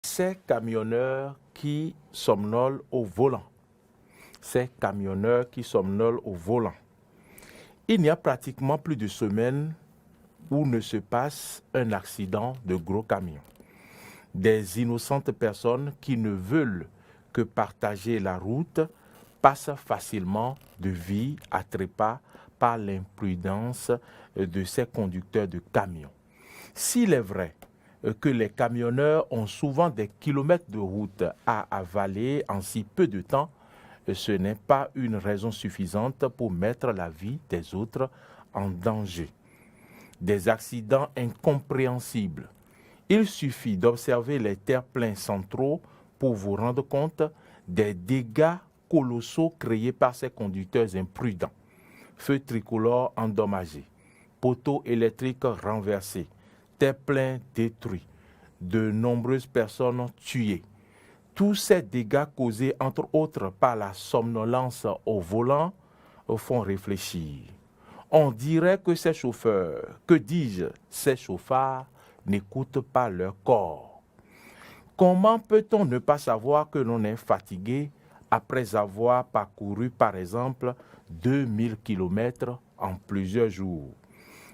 Ces camionneurs qui somnolent au volant. Ces camionneurs qui somnolent au volant. Il n'y a pratiquement plus de semaines où ne se passe un accident de gros camion. Des innocentes personnes qui ne veulent que partager la route passent facilement de vie à trépas par l'imprudence de ces conducteurs de camions. S'il est vrai que les camionneurs ont souvent des kilomètres de route à avaler en si peu de temps, ce n'est pas une raison suffisante pour mettre la vie des autres en danger. Des accidents incompréhensibles. Il suffit d'observer les terre-pleins centraux pour vous rendre compte des dégâts colossaux créés par ces conducteurs imprudents. Feux tricolores endommagés, poteaux électriques renversés, terre-pleins détruits, de nombreuses personnes tuées. Tous ces dégâts causés entre autres par la somnolence au volant font réfléchir. On dirait que ces chauffeurs, que dis-je, ces chauffards n'écoutent pas leur corps. Comment peut-on ne pas savoir que l'on est fatigué après avoir parcouru par exemple 2000 km en plusieurs jours?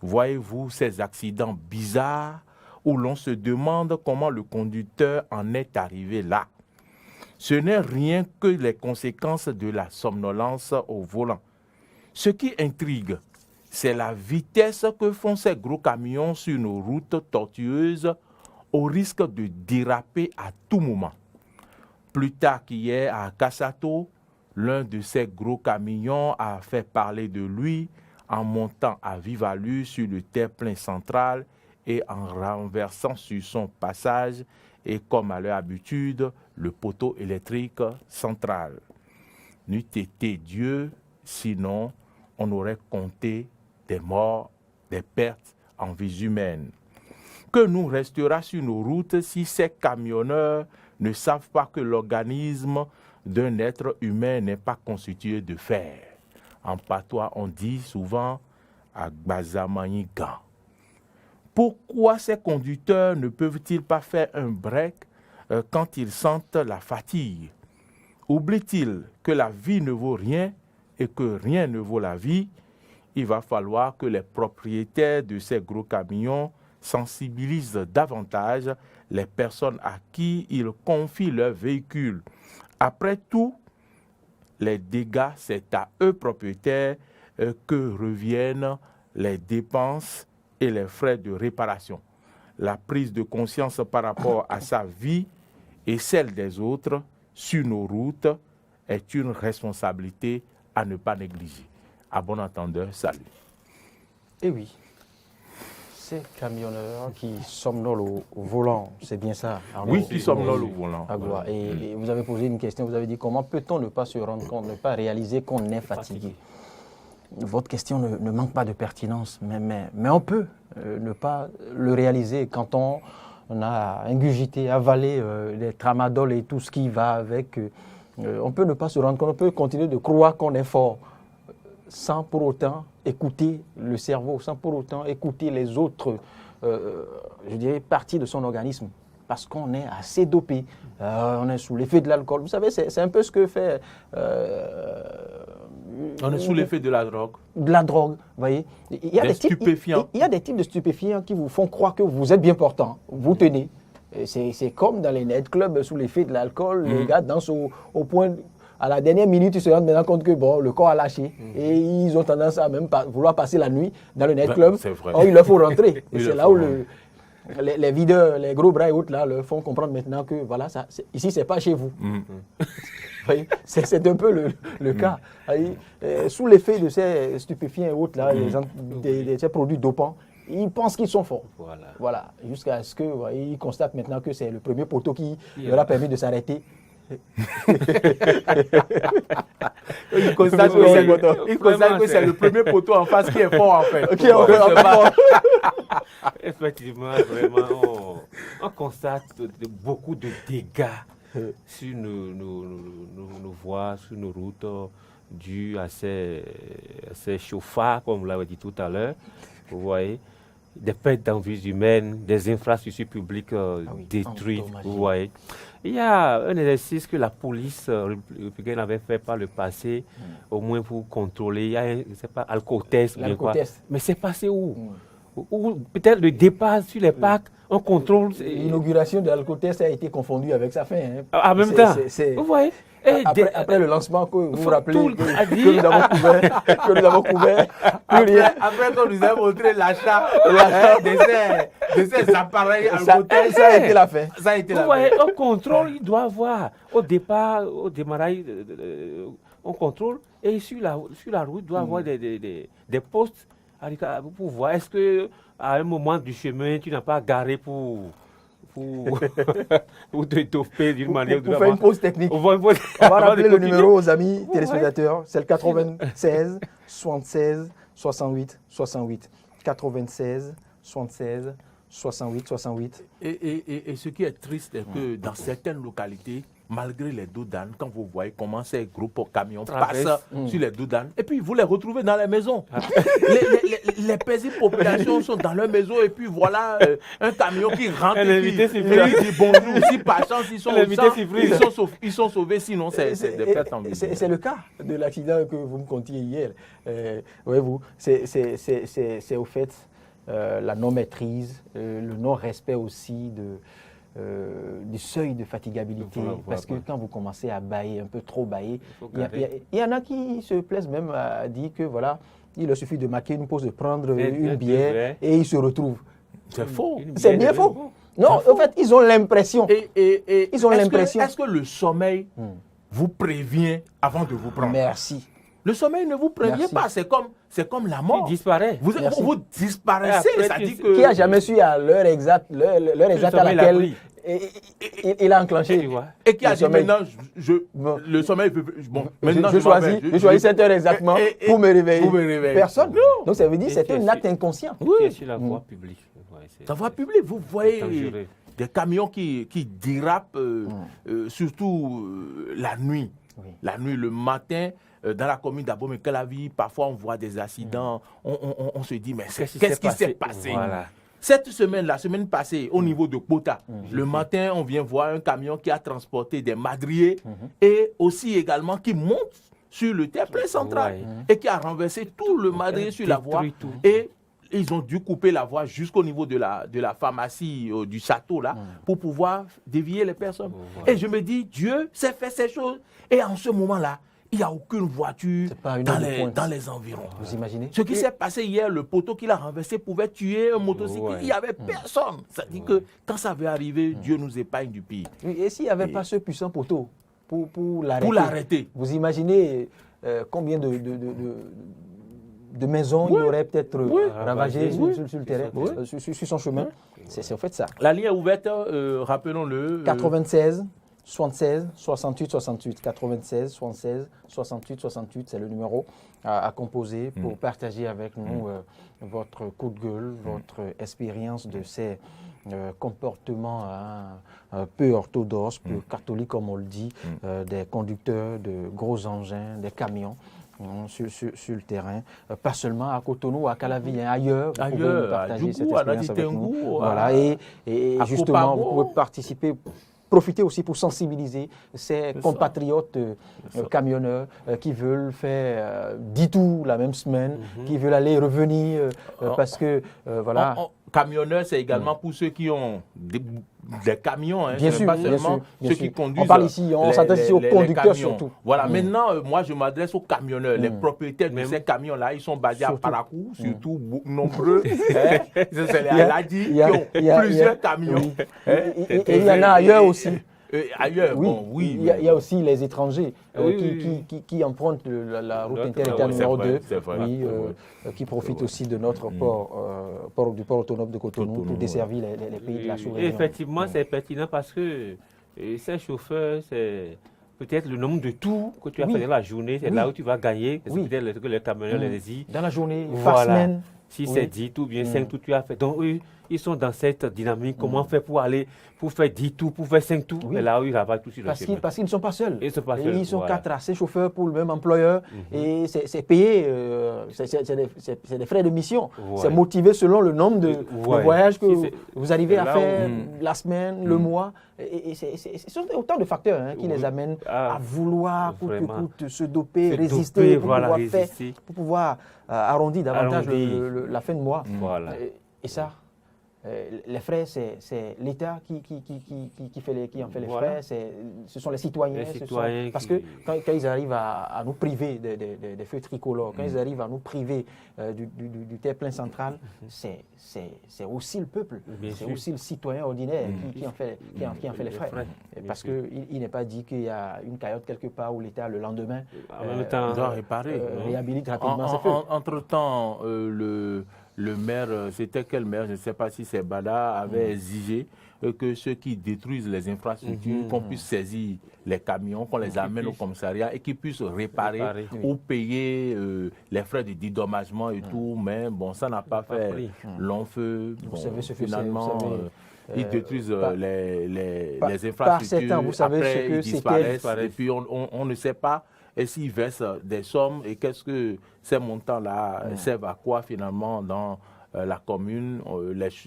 Voyez-vous ces accidents bizarres où l'on se demande comment le conducteur en est arrivé là? Ce n'est rien que les conséquences de la somnolence au volant. Ce qui intrigue, c'est la vitesse que font ces gros camions sur nos routes tortueuses au risque de déraper à tout moment. Plus tard qu'hier à Kassato, l'un de ces gros camions a fait parler de lui en montant à vive allure sur le terre-plein central et en renversant sur son passage et comme à leur habitude, le poteau électrique central. N'eût été Dieu, sinon on aurait compté des morts, des pertes en vies humaines. Que nous restera sur nos routes si ces camionneurs ne savent pas que l'organisme d'un être humain n'est pas constitué de fer? En patois, on dit souvent « Agbazamayigan ». Pourquoi ces conducteurs ne peuvent-ils pas faire un break quand ils sentent la fatigue? Oublient-ils que la vie ne vaut rien et que rien ne vaut la vie? Il va falloir que les propriétaires de ces gros camions sensibilisent davantage les personnes à qui ils confient leurs véhicules. Après tout, les dégâts, c'est à eux propriétaires que reviennent les dépenses et les frais de réparation. La prise de conscience par rapport à sa vie et celle des autres sur nos routes est une responsabilité à ne pas négliger. À bon entendeur, salut. Eh oui, ces camionneurs qui somnolent au volant, c'est bien ça, Arnaud? Oui, qui somnolent au volant. Voilà. Et vous avez posé une question, vous avez dit comment peut-on ne pas se rendre compte, ne pas réaliser qu'on est fatigué? Votre question ne manque pas de pertinence, mais on peut ne pas le réaliser quand on a ingurgité, avalé les tramadol et tout ce qui va avec. On peut ne pas se rendre compte, on peut continuer de croire qu'on est fort sans pour autant écouter le cerveau, sans pour autant écouter les autres, je dirais, parties de son organisme. Parce qu'on est assez dopé, on est sous l'effet de l'alcool. Vous savez, c'est un peu ce que fait... on est sous l'effet de la drogue. De la drogue, vous voyez. Il y a des stupéfiants. Il y a des types de stupéfiants qui vous font croire que vous êtes bien portant, vous tenez. C'est comme dans les nightclubs, sous l'effet de l'alcool, les gars dansent au point... À la dernière minute, ils se rendent maintenant compte que bon, le corps a lâché. Et ils ont tendance à même vouloir passer la nuit dans le nightclub. C'est vrai. Or, il leur faut rentrer. Et c'est là où les videurs, les gros bras et autres, là, leur font comprendre maintenant que voilà, ici, c'est pas chez vous. C'est un peu le cas. Sous l'effet de ces stupéfiants et autres, là, ces produits dopants, ils pensent qu'ils sont forts. Voilà. Jusqu'à ce qu'ils constatent maintenant que c'est le premier poteau qui leur a permis de s'arrêter. Il constate que c'est le premier poteau en face qui est fort en fait. Effectivement, vraiment, on constate beaucoup de dégâts sur nos voies, sur nos routes, dus à ces chauffards, comme vous l'avez dit tout à l'heure. Vous voyez, des pertes d'envies humaines, des infrastructures publiques oui, détruites. endommagées. Vous voyez. Il y a un exercice que la police républicaine avait fait par le passé, au moins pour contrôler. Il y a un, je sais pas, alcotest, bien quoi. L'alcotest. Mais c'est passé où? Ou peut-être le départ sur les parcs, on contrôle. L'inauguration de l'alcotest a été confondue avec sa fin. Hein. En même temps, vous voyez. Et Après le lancement, que vous vous rappelez tout que nous avons couvert, plus rien. Après qu'on nous a montré l'achat de ces appareils Ça a été la fin. Ça a été vous la voyez, fin. on contrôle, il doit avoir au départ, au démarrage, on contrôle et sur la route, il doit avoir des postes pour voir est-ce que à un moment du chemin, tu n'as pas garé pour te topper d'une manière ou d'une Pour faire une pause technique. On va rappeler le numéro aux amis téléspectateurs. C'est le 96 76 68 68. 96 76 68 68. Et ce qui est triste, c'est que dans certaines localités, malgré les doudanes, quand vous voyez comment ces gros camions passent sur les doudanes, et puis vous les retrouvez dans les maisons. Les paisibles populations sont dans leur maison, et puis voilà un camion qui rentre et qui dit bonjour. Si par chance ils sont au sang, ils sont sauvés, sinon c'est des pertes en vie. C'est le cas de l'accident que vous me contiez hier. Voyez-vous, c'est au fait la non-maîtrise, le non-respect aussi du seuil de fatigabilité. Parce que quand vous commencez à bâiller, un peu trop bâiller, il y en a qui se plaisent même à dire que voilà, il leur suffit de marquer une pause, de prendre une bière et ils se retrouvent. C'est faux. C'est bien faux. Non, en fait, ils ont l'impression. Ils ont l'impression. Est-ce que le sommeil vous prévient avant de vous prendre? Merci. Le sommeil ne vous prévient pas, c'est comme la mort. Il disparaît. Vous disparaissez, ça dit que... Qui a jamais su à l'heure exacte à laquelle il a enclenché. Et qui a dit maintenant, le sommeil... maintenant je choisis cette heure exactement pour me réveiller. Personne. Donc ça veut dire que c'est un acte inconscient. Oui. Sur la voie publique. La voie publique, vous voyez des camions qui dérapent, surtout la nuit. Oui. La nuit, le matin... Dans la commune d'Abomey-Calavi, parfois on voit des accidents, on se dit mais qu'est-ce qui s'est passé? Voilà. Cette semaine, la semaine passée, au niveau de Kota, le matin, on vient voir un camion qui a transporté des madriers et aussi également qui monte sur le terre-plein central et qui a renversé tout le madrier sur la voie. Et ils ont dû couper la voie jusqu'au niveau de la pharmacie du château là pour pouvoir dévier les personnes. Et je me dis, Dieu sait faire ces choses. Et en ce moment-là, il n'y a aucune voiture dans les environs. Vous imaginez? Ce qui s'est passé hier, le poteau qu'il a renversé pouvait tuer un motocycliste. Il n'y avait personne. Ça dit que quand ça va arriver, Dieu nous épargne du pire. Et s'il n'y avait pas ce puissant poteau pour l'arrêter, vous imaginez combien de maisons il aurait peut-être ravagées sur le terrain, sur son chemin. C'est en fait ça. La ligne est ouverte, rappelons-le. 96 76 68 68. 96 76 68 68, c'est le numéro à composer pour partager avec nous votre coup de gueule, votre expérience de ces comportements peu orthodoxes, peu catholiques comme on le dit, des conducteurs de gros engins, des camions. Sur le terrain, pas seulement à Cotonou, à Calavi, ailleurs, vous pouvez partager cette expérience avec nous. Voilà, et justement, vous pouvez participer, profiter aussi pour sensibiliser ces compatriotes camionneurs qui veulent faire 10 tours la même semaine, qui veulent aller et revenir, parce que, voilà... Camionneurs, c'est également pour ceux qui ont des camions, hein, bien sûr, pas seulement ceux qui conduisent. On parle ici, on s'adresse ici aux conducteurs surtout. Voilà, maintenant, moi je m'adresse aux camionneurs. Les propriétaires de ces camions-là, ils sont basés à Parakou, surtout nombreux. C'est les Aladi qui ont plusieurs camions. Et il y en a ailleurs aussi. Ailleurs, oui, il y a aussi les étrangers qui empruntent la route intérieure numéro 2, qui profitent aussi de notre port autonome de Cotonou pour desservir les pays de la sous-région. Effectivement, c'est pertinent parce que ces chauffeurs, c'est peut-être le nombre de tours que tu as fait dans la journée, c'est là où tu vas gagner. C'est peut-être que les camionneurs les disent. Dans la journée, voilà. semaine. Si c'est 10 ou bien 5 tours tu as fait. Donc, eux, ils sont dans cette dynamique. Comment faire pour aller, pour faire 10 tours, pour faire 5 tours? Oui. Et là, ils ravagent tout sur le chemin. Parce qu'ils ne sont pas seuls. Ils sont pas Et seuls, ils sont voilà. 4 à 6 chauffeurs pour le même employeur. Et c'est payé, c'est des frais de mission. Ouais. C'est motivé selon le nombre de Ouais. voyages que Si c'est- vous arrivez à là faire où- la semaine, le mois. Et ce sont autant de facteurs qui les amènent Ah, à vouloir coûte que vraiment. coûte se doper, Se résister, doper, pour voilà, pouvoir faire, résister. pour pouvoir arrondir davantage Arrondir. la fin de mois. Voilà. Et ça, les frais, c'est l'État qui en fait les Voilà. frais, ce sont les citoyens. Les citoyens parce qui- que quand ils arrivent à nous priver des feux tricolores, quand ils arrivent à nous priver du terre-plein central, c'est aussi le peuple, Bien c'est sûr. aussi le citoyen ordinaire qui en fait les frais. Bien Parce sûr. qu'il n'est pas dit qu'il y a une caillotte quelque part où l'État, le lendemain, En même temps, doit réparer. réhabilite rapidement ses feux. Entre-temps, le maire, c'était quel maire, je ne sais pas si c'est Bada, avait exigé que ceux qui détruisent les infrastructures, qu'on puisse saisir les camions, qu'on les amène au commissariat et qu'ils puissent réparer ou payer les frais de dédommagement et tout. Mais bon, ça n'a pas fait pris. long feu. Vous Bon, savez ce que c'est, finalement, vous savez, ils détruisent les par infrastructures. certains, vous savez après, ce que ils c'était. disparaissent. Et puis, on ne sait pas et s'ils versent des sommes et qu'est-ce que ces montants-là servent à quoi finalement dans la commune.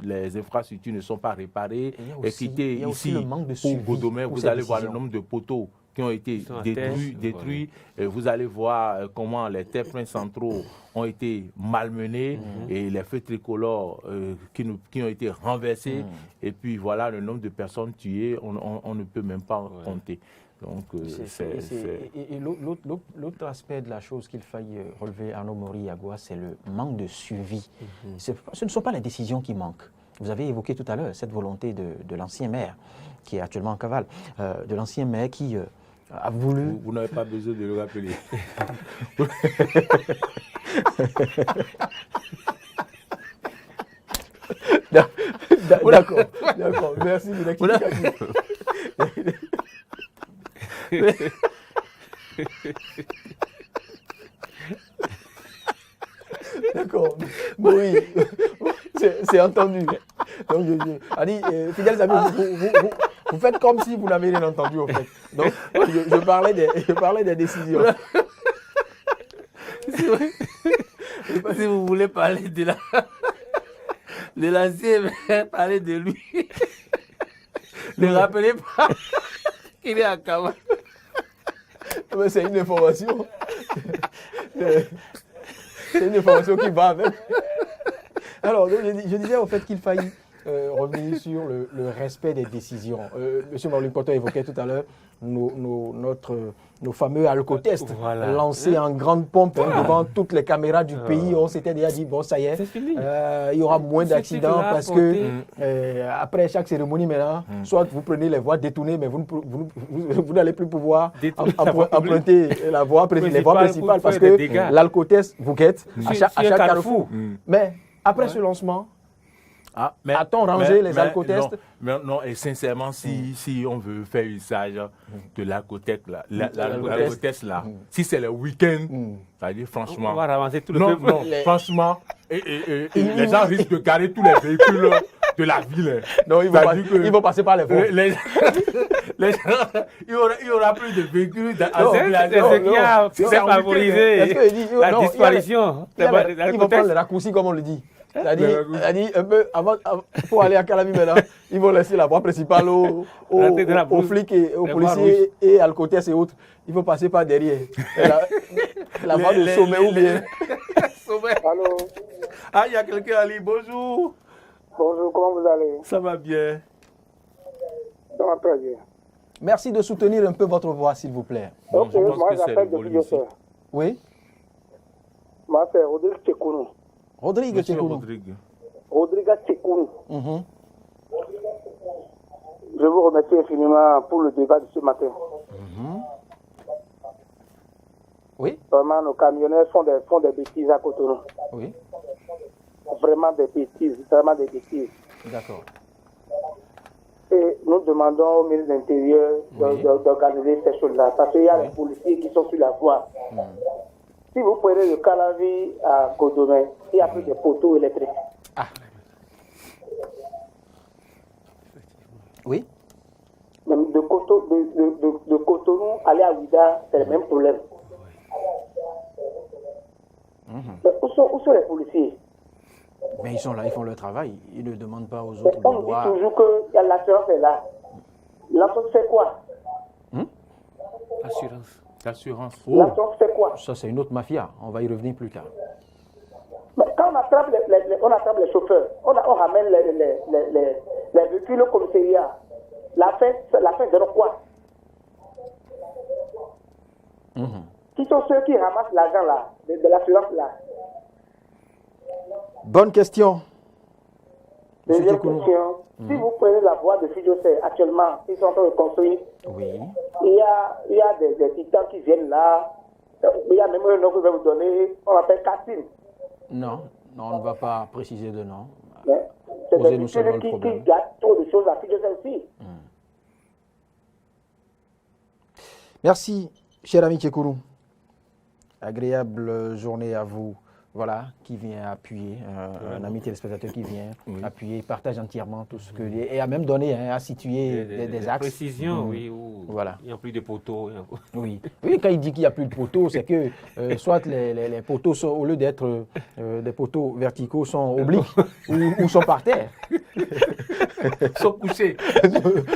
Les infrastructures ne sont pas réparées. il y a aussi le manque de suivi pour Godomé, pour vous ces allez voir le décisions. nombre de poteaux qui ont été sont à détruits. Et vous allez voir comment les terre-pleins centraux ont été malmenés et les feux tricolores qui ont été renversés. Et puis voilà le nombre de personnes tuées, on ne peut même pas compter. Donc, Et l'autre aspect de la chose qu'il faille relever, Arnaud Mori Yagua, c'est le manque de suivi. Ce ne sont pas les décisions qui manquent. Vous avez évoqué tout à l'heure cette volonté de l'ancien maire, qui est actuellement en cavale, de l'ancien maire qui a voulu... vous n'avez pas besoin de le rappeler. D'accord, merci de l'explication. D'accord, oui, c'est entendu. Donc, Fidèle Samy, vous faites comme si vous n'avez rien entendu, en fait. Donc, je parlais des décisions. Si vous voulez parler de l'ancien maire, parlez de lui. Ne rappelez pas qu'il est à Kawa. Mais c'est une information. C'est une information qui va avec. Alors, donc, je disais au fait qu'il faille revenir sur le respect des décisions. Monsieur Marlin-Coton évoquait tout à l'heure nos fameux alcotests lancés en grande pompe devant toutes les caméras du pays. On s'était déjà dit, bon, ça y est, il y aura moins d'accidents parce que après chaque cérémonie maintenant, soit vous prenez les voies détournées, mais vous n'allez plus pouvoir emprunter les voies principales parce que l'alcotest vous guette à chaque carrefour. Mais après ce lancement, a-t-on rangé les alcotests? Non, et sincèrement, si on veut faire usage de l'alcotest là, si c'est le week-end, c'est-à-dire franchement, on va ramasser tout le peuple. Non, franchement, les gens risquent de garer tous les véhicules de la ville. Non, ils vont passer par les voies. Il y aura plus de véhicules C'est ce qui a favorisé la disparition. Ils vont prendre les raccourcis, comme on le dit. C'est-à-dire un peu avant, pour aller à Calami maintenant, ils vont laisser la voie principale aux flics et aux policiers et alcotests et autres. Il faut passer par derrière. La voie de sommet ou bien. Allô. Ah, il y a quelqu'un, Ali. Bonjour. Bonjour, comment vous allez? Ça va bien. Ça va très bien. Merci de soutenir un peu votre voix, s'il vous plaît. Bon, Ok, je pense moi que c'est j'appelle le depuis volume ici. Oui, Moi c'est Rodrigue Tchekounou. Rodrigue Monsieur Tchekounou. Rodrigue. Rodrigue Tchekounou. Mhm. Je vous remercie infiniment pour le débat de ce matin. Oui, Vraiment, nos camionneurs font des bêtises à Cotonou. oui, Vraiment des bêtises, vraiment des bêtises. d'accord. Et nous demandons au ministre de l'Intérieur d'organiser ces choses-là. Parce qu'il y a les policiers qui sont sur la voie. Si vous prenez le Calavi à Godomé, il y a plus de poteaux électriques. Oui. Même de Cotonou, aller à Ouida, c'est le même problème. Mais où sont les policiers? Mais ils sont là, ils font leur travail. Ils ne demandent pas aux Mais autres on de dit boire. toujours que l'assurance est là. L'assurance fait quoi? Assurance. L'assurance. L'assurance fait quoi? Ça, c'est une autre mafia. On va y revenir plus tard. Mais quand on attrape les chauffeurs, on ramène les véhicules au commissariat. La fin donne quoi? Qui sont ceux qui ramassent l'argent là, de l'assurance là? Bonne question. Monsieur Deuxième Djekoulou. question, si vous prenez la voie de Fidjosé, actuellement, ils sont en train de construire. Oui. Il y a des titans qui viennent là. Il y a même un nom que je vais vous donner, on l'appelle Kassine. Non, on ne va pas préciser de nom. C'est des Posez-nous seulement le véhicules problème. qui gâtent trop de choses à Fidjosé aussi. Merci, cher ami Djekoulou. Agréable journée à vous. Voilà, qui vient appuyer, un ami téléspectateur qui vient appuyer, partage entièrement tout ce que... Et a même donné, à situer des axes. Précisions, oui, où Voilà. il n'y a plus de poteaux. Oui, quand il dit qu'il n'y a plus de poteaux, c'est que soit les poteaux, sont, au lieu d'être des poteaux verticaux, sont obliques ou sont par terre. Ils sont couchés.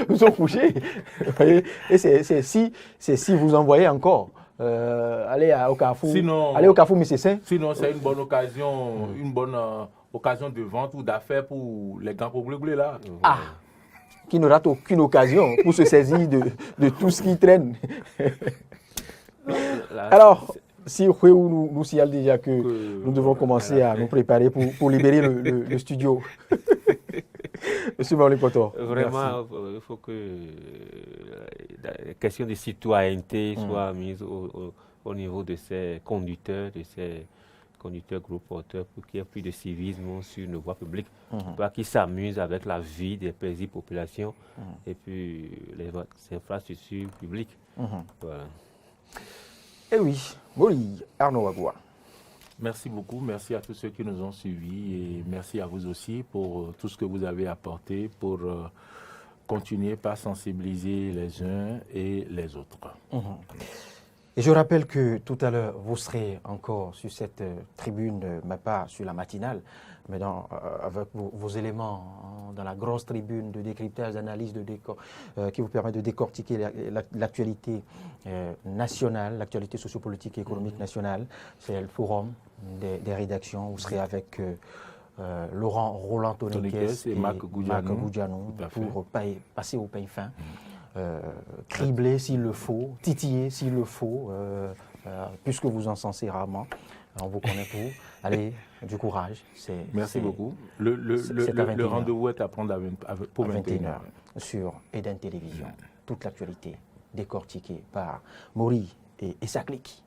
Ils sont couchés. Vous voyez. Et c'est si vous envoyez encore. Allez au Carrefour. Allez au Carrefour Mississin. Sinon, c'est une bonne occasion, occasion de vente ou d'affaires pour les grands bleu là. Ah, qui ne rate aucune occasion pour se saisir de tout ce qui traîne. Alors, si nous signale déjà que nous devons commencer à nous préparer pour libérer le studio. Monsieur Marley Potor. Vraiment, il faut que la question de citoyenneté soit mise au niveau de ces conducteurs, gros porteurs, pour qu'il y ait plus de civisme sur nos voies publiques, pour qu'ils s'amusent avec la vie des paisibles populations et puis les infrastructures publiques. Voilà. Eh oui, Mori Arnaud Wagoua. Merci beaucoup, merci à tous ceux qui nous ont suivis et merci à vous aussi pour tout ce que vous avez apporté pour continuer par sensibiliser les uns et les autres. Et je rappelle que tout à l'heure, vous serez encore sur cette tribune, mais pas sur la matinale, mais avec vos éléments dans la grosse tribune de décryptage, d'analyse, qui vous permet de décortiquer l'actualité nationale, l'actualité sociopolitique et économique nationale. C'est le forum des rédactions. Vous serez avec Laurent Roland Toniquès et Marc Goudjanou pour passer au pain fin. Cribler s'il le faut, titiller s'il le faut, puisque vous en censez rarement. On vous connaît pour. Allez, du courage. Merci beaucoup. Le rendez-vous est à prendre pour 21h sur Eden Télévision. Toute l'actualité décortiquée par Maury et sa clique.